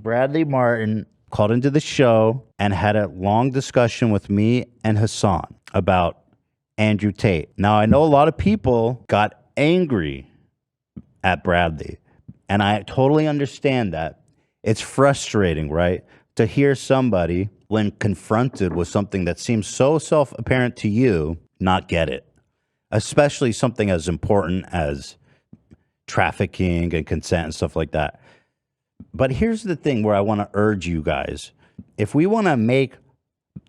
Bradley Martyn called into the show and had a long discussion with me and Hassan about Andrew Tate. Now, I know a lot of people got angry at Bradley, and I totally understand that. It's frustrating, right? To hear somebody, when confronted with something that seems so self-apparent to you, not get it. Especially something as important as trafficking and consent and stuff like that. But here's the thing where I want to urge you guys. If we want to make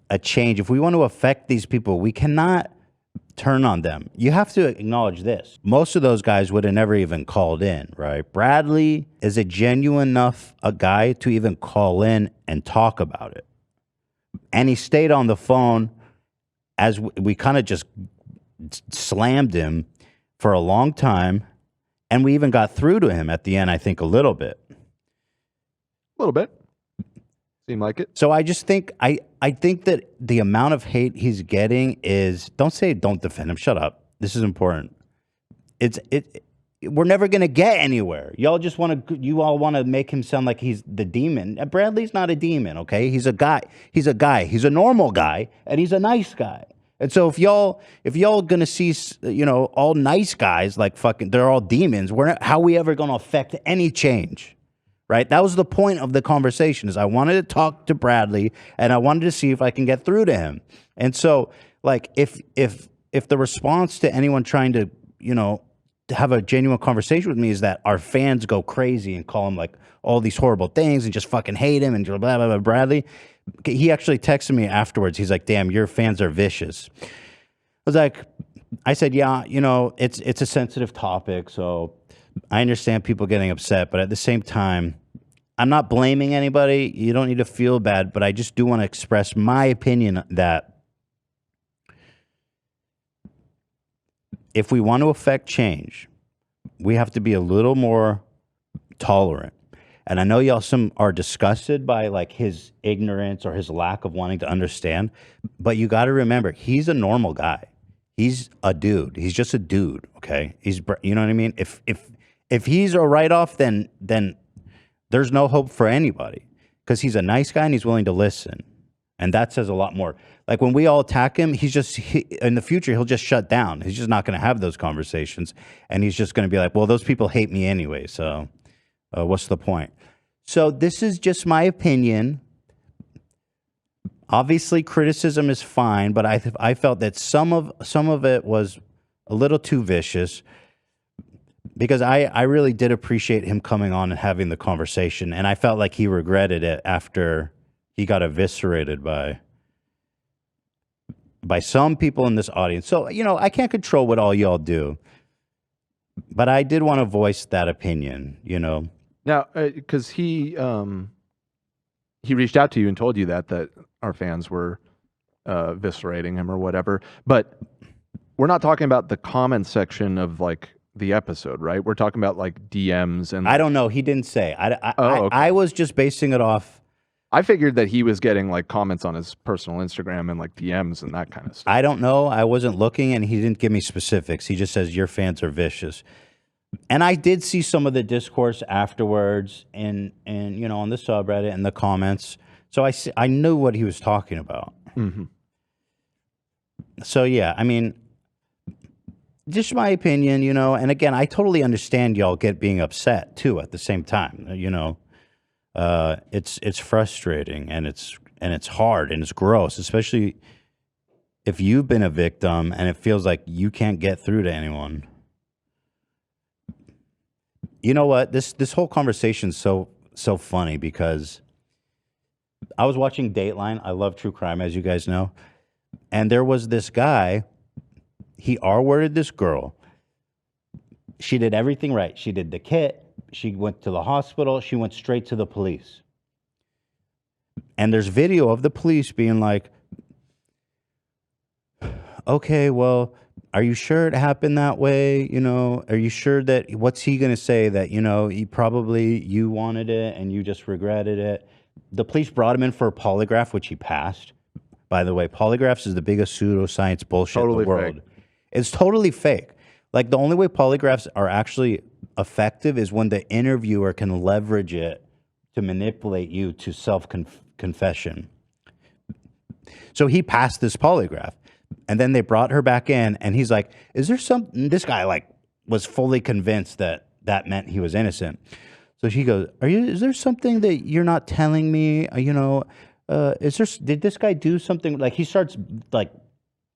a change, if we want to affect these people, we cannot turn on them. You have to acknowledge this. Most of those guys would have never even called in, right? Bradley is a genuine enough a guy to even call in and talk about it. And he stayed on the phone as we kind of just slammed him for a long time. And we even got through to him at the end, I think, a little bit. A little bit. Seemed like it. So I just think, I think that the amount of hate he's getting is, don't defend him. Shut up. This is important. We're never going to get anywhere. You all want to make him sound like he's the demon. Bradley's not a demon, okay? He's a guy. He's a normal guy, and he's a nice guy. And so if y'all gonna see, all nice guys like fucking, they're all demons. How are we ever gonna affect any change, right? That was the point of the conversation. Is I wanted to talk to Bradley and I wanted to see if I can get through to him. And so, like, if the response to anyone trying to, to have a genuine conversation with me is that our fans go crazy and call him like all these horrible things and just fucking hate him and blah blah blah, Bradley. He actually texted me afterwards. He's like, damn, your fans are vicious. I said, yeah, it's a sensitive topic. So I understand people getting upset. But at the same time, I'm not blaming anybody. You don't need to feel bad. But I just do want to express my opinion that if we want to affect change, we have to be a little more tolerant. And I know y'all some are disgusted by like his ignorance or his lack of wanting to understand, but you got to remember, he's a normal guy. He's a dude. He's just a dude. Okay. You know what I mean? If he's a write-off, then there's no hope for anybody because he's a nice guy and he's willing to listen. And that says a lot more. Like when we all attack him, in the future, he'll just shut down. He's just not going to have those conversations. And he's just going to be like, well, those people hate me anyway. So what's the point? So this is just my opinion. Obviously, criticism is fine, but I felt that some of it was a little too vicious because I really did appreciate him coming on and having the conversation, and I felt like he regretted it after he got eviscerated by some people in this audience. So I can't control what all y'all do, but I did want to voice that opinion. Now, because he reached out to you and told you that our fans were eviscerating him or whatever, but we're not talking about the comment section of like the episode, right? We're talking about like DMs and. I don't know. He didn't say. Okay. I was just basing it off. I figured that he was getting like comments on his personal Instagram and like DMs and that kind of stuff. I don't know. I wasn't looking, and he didn't give me specifics. He just says your fans are vicious. And I did see some of the discourse afterwards and on the subreddit and the comments. So I knew what he was talking about. Mm-hmm. So, yeah, I mean, just my opinion, and again, I totally understand y'all being upset too at the same time. It's frustrating and it's hard and it's gross, especially if you've been a victim and it feels like you can't get through to anyone. You know what? This whole conversation's so funny because I was watching Dateline. I love true crime, as you guys know. And there was this guy, he R-worded this girl. She did everything right. She did the kit. She went to the hospital. She went straight to the police. And there's video of the police being like, okay, well, are you sure it happened that way? Are you sure that, what's he going to say that, you wanted it and you just regretted it? The police brought him in for a polygraph, which he passed. By the way, polygraphs is the biggest pseudoscience bullshit in the world. Fake. It's totally fake. Like the only way polygraphs are actually effective is when the interviewer can leverage it to manipulate you to self-confession. So he passed this polygraph, and then they brought her back in, and he's like, is there something, this guy like was fully convinced that that meant he was innocent. So she goes, is there something that you're not telling me? Did this guy do something? Like he starts like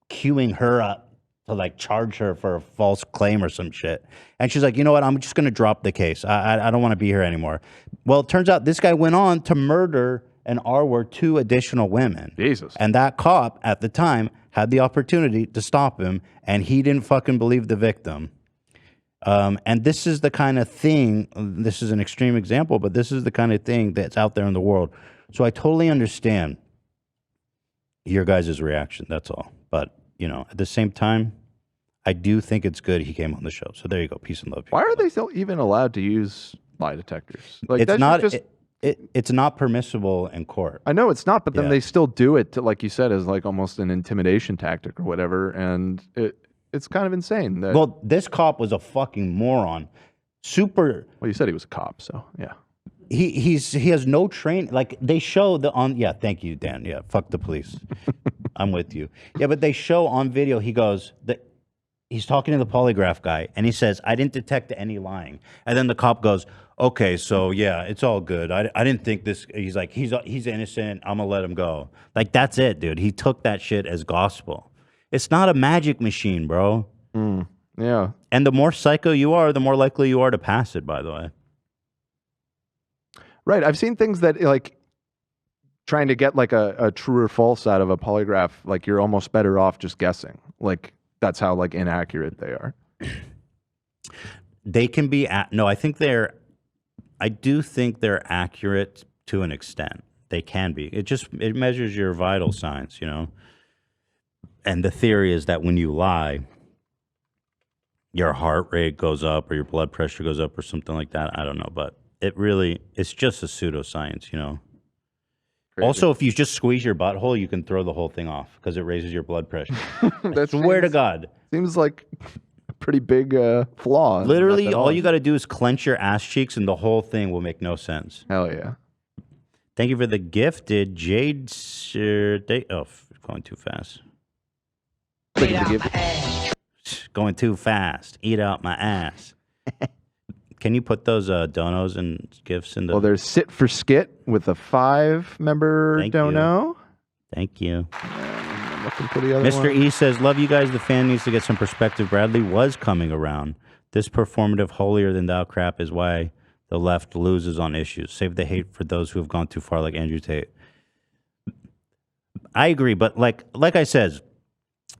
queuing her up to like charge her for a false claim or some shit. And she's like, you know what? I'm just going to drop the case. I don't want to be here anymore. Well, it turns out this guy went on to murder and R-word 2 additional women. Jesus. And that cop at the time had the opportunity to stop him, and he didn't fucking believe the victim. And this is the kind of thing, this is an extreme example, but this is the kind of thing that's out there in the world. So I totally understand your guys' reaction, that's all. But, at the same time, I do think it's good he came on the show. So there you go. Peace and love. Why are they still even allowed to use lie detectors? Like It's that's not just it's not permissible in court. I know it's not, but then Yeah. they still do it to, like you said, as like almost an intimidation tactic or whatever, and it's kind of insane. That, Well, this cop was a fucking moron. Super. well, you said he was a cop, so yeah. He has no training. Like they show yeah, thank you, Dan. Yeah, fuck the police. I'm with you. Yeah, but they show on video. He goes he's talking to the polygraph guy, and he says, "I didn't detect any lying." And then the cop goes, "Okay, so yeah, it's all good. I didn't think this." He's like, he's innocent. I'm gonna let him go. Like that's it, dude. He took that shit as gospel. It's not a magic machine, bro. Yeah. And the more psycho you are, the more likely you are to pass it. By the way. Right. I've seen things that like trying to get like a true or false out of a polygraph, like you're almost better off just guessing. Like that's how like inaccurate they are. They can be I do think they're accurate to an extent. They can be. It measures your vital signs, And the theory is that when you lie, your heart rate goes up or your blood pressure goes up or something like that. I don't know, but it's just a pseudoscience, Crazy. Also, if you just squeeze your butthole, you can throw the whole thing off because it raises your blood pressure. That Swear to God. Seems like a pretty big flaw. Literally, all you got to do is clench your ass cheeks and the whole thing will make no sense. Hell yeah. Thank you for the gifted Jade. Going too fast. Going too fast. Eat out my ass. Can you put those donos and gifts in the... Well, there's Sit for Skit with a 5-member Thank dono. Thank you. I'm looking for the other Mr. one. E says, love you guys. The fan needs to get some perspective. Bradley was coming around. This performative holier than thou crap is why the left loses on issues. Save the hate for those who have gone too far, like Andrew Tate. I agree, but like I said,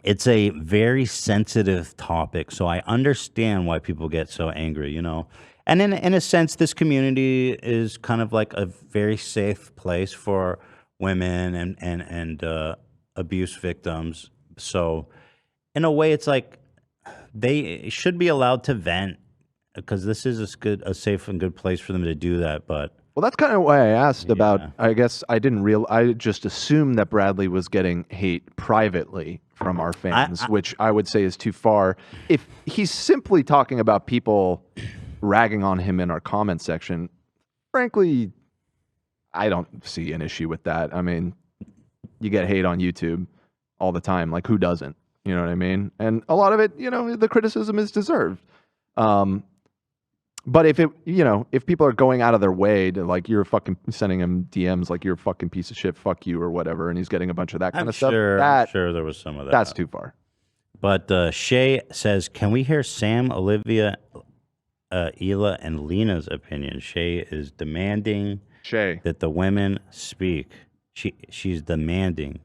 it's a very sensitive topic, so I understand why people get so angry, And in a sense, this community is kind of like a very safe place for women and abuse victims. So in a way, it's like they should be allowed to vent because this is a safe and good place for them to do that. But Well, that's kind of why I asked about, I guess I just assumed that Bradley was getting hate privately from our fans, which I would say is too far. If he's simply talking about people ragging on him in our comment section, frankly, I don't see an issue with that. I mean, you get hate on YouTube all the time. Like, who doesn't? You know what I mean? And a lot of it, the criticism is deserved. But if people are going out of their way to like, you're fucking sending him DMs like you're a fucking piece of shit, fuck you or whatever, and he's getting a bunch of that kind of stuff. I'm sure there was some of that. That's too far. But Shay says, can we hear Sam, Olivia, Ela, and Lena's opinion? Shay is demanding that the women speak. She's demanding.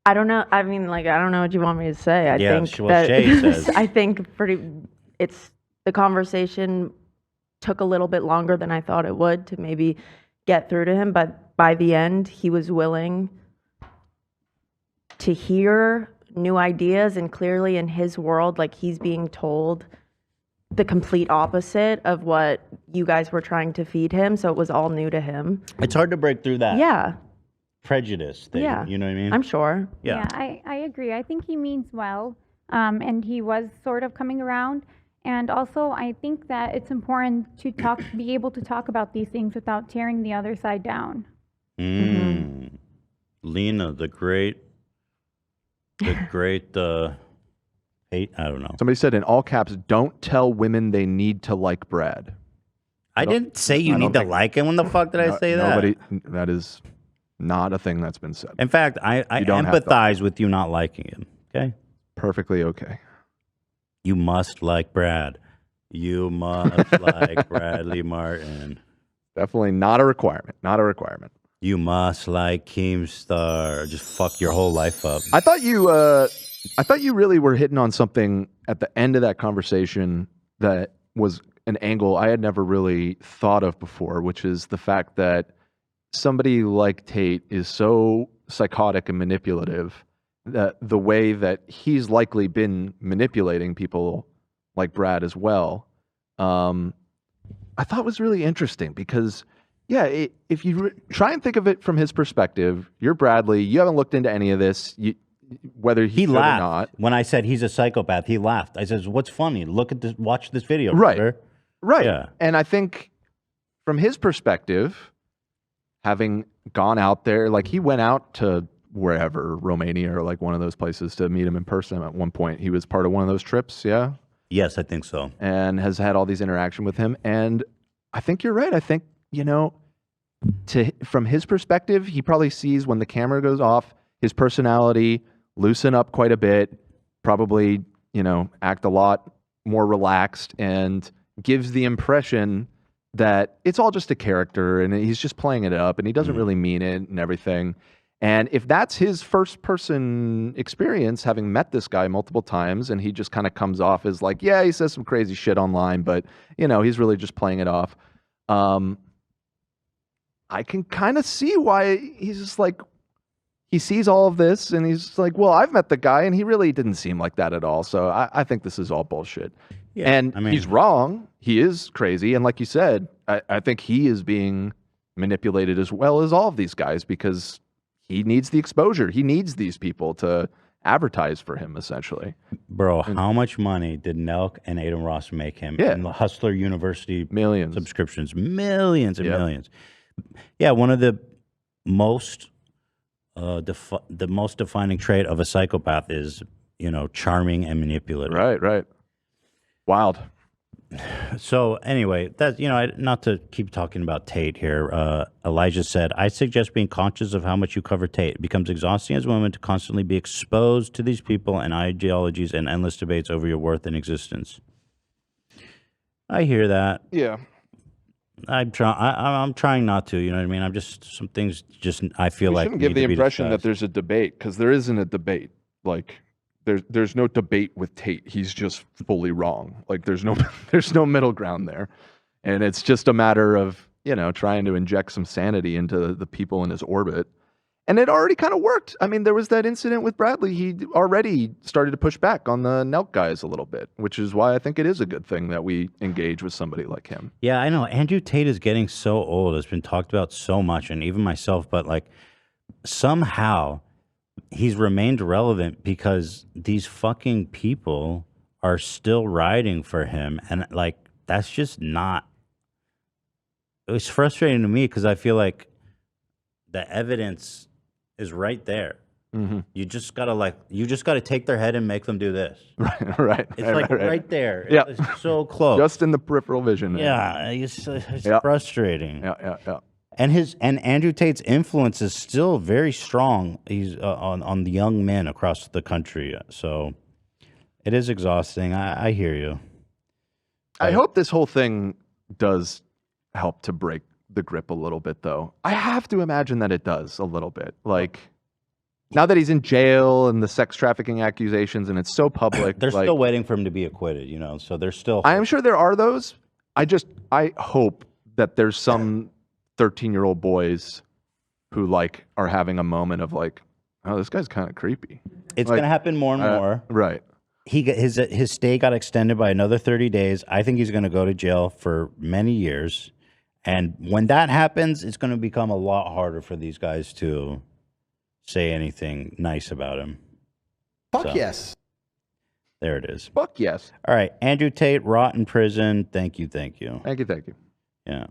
I don't know. I mean, I don't know what you want me to say. I think Shay says. I think the conversation took a little bit longer than I thought it would to maybe get through to him, but by the end, he was willing to hear new ideas, and clearly in his world, like he's being told the complete opposite of what you guys were trying to feed him, so it was all new to him. It's hard to break through that. Yeah. Prejudice thing. Yeah. You know what I mean? I'm sure. Yeah, I agree. I think he means well, and he was sort of coming around. And also, I think that it's important to be able to talk about these things without tearing the other side down. Lena, the great, hate, I don't know. Somebody said in all caps, "Don't tell women they need to like Brad." I didn't say you need to like him. When the fuck did I say that? That is not a thing that's been said. In fact, I empathize with you not liking him. Okay? Perfectly okay. You must like Brad. You must like Bradley Martyn. Definitely not a requirement. Not a requirement. You must like Keemstar. Just fuck your whole life up. I thought you really were hitting on something at the end of that conversation that was an angle I had never really thought of before, which is the fact that somebody like Tate is so psychotic and manipulative that the way that he's likely been manipulating people like Brad as well, I thought was really interesting because, yeah, if you try and think of it from his perspective, you're Bradley, you haven't looked into any of this, whether he laughed or not. When I said he's a psychopath, he laughed. I said, "What's funny? Look at this. Watch this video." Right. Brother. Right. Yeah. And I think from his perspective, having gone out there, like he went out to wherever, Romania or like one of those places to meet him in person at one point. He was part of one of those trips. Yeah. Yes, I think so. And has had all these interaction with him. And I think you're right. I think, from his perspective, he probably sees when the camera goes off, his personality loosen up quite a bit, probably, act a lot more relaxed and gives the impression that it's all just a character and he's just playing it up and he doesn't really mean it and everything. And if that's his first person experience, having met this guy multiple times, and he just kind of comes off as like, yeah, he says some crazy shit online, but he's really just playing it off. I can kind of see why he's just like, he sees all of this and he's like, well, I've met the guy and he really didn't seem like that at all. So I think this is all bullshit. Yeah, and he's wrong. He is crazy. And like you said, I think he is being manipulated as well as all of these guys because he needs the exposure. He needs these people to advertise for him, essentially. Bro, how much money did Nelk and Adam Ross make him in the Hustler University millions subscriptions? Millions and millions. Yeah, one of the most most defining trait of a psychopath is, charming and manipulative. Right. Wild. So anyway, that not to keep talking about Tate here. Elijah said, "I suggest being conscious of how much you cover Tate. It becomes exhausting as a woman to constantly be exposed to these people and ideologies and endless debates over your worth and existence." I hear that. Yeah. I'm trying not to. You know what I mean? I'm just some things. Just I feel like shouldn't give the impression that there's a debate because there isn't a debate. Like there's no debate with Tate. He's just fully wrong. Like there's no middle ground there, and it's just a matter of trying to inject some sanity into the people in his orbit. And it already kind of worked. I mean, there was that incident with Bradley. He already started to push back on the Nelk guys a little bit, which is why I think it is a good thing that we engage with somebody like him. Yeah, I know. Andrew Tate is getting so old. It's been talked about so much, and even myself, but like somehow he's remained relevant because these fucking people are still riding for him. And like, that's just not, it's frustrating to me because I feel like the evidence is right there. Mm-hmm. You just gotta take their head and make them do this. Right. It's right there. Yeah. It's so close. Just in the peripheral vision. Yeah. It's frustrating. Yeah. And Andrew Tate's influence is still very strong. He's on the young men across the country. So it is exhausting. I hear you. I hope this whole thing does help to break the grip a little bit, though. I have to imagine that it does a little bit. Like, now that he's in jail and the sex trafficking accusations and it's so public. They're still waiting for him to be acquitted, so they're still. I am sure there are those. I hope that there's some 13-year-old boys who are having a moment of like, oh, this guy's kind of creepy. It's going to happen more and more. Right. His stay got extended by another 30 days. I think he's going to go to jail for many years. And when that happens, it's going to become a lot harder for these guys to say anything nice about him. Fuck yes. There it is. Fuck yes. All right. Andrew Tate, rot in prison. Thank you. Thank you. Yeah.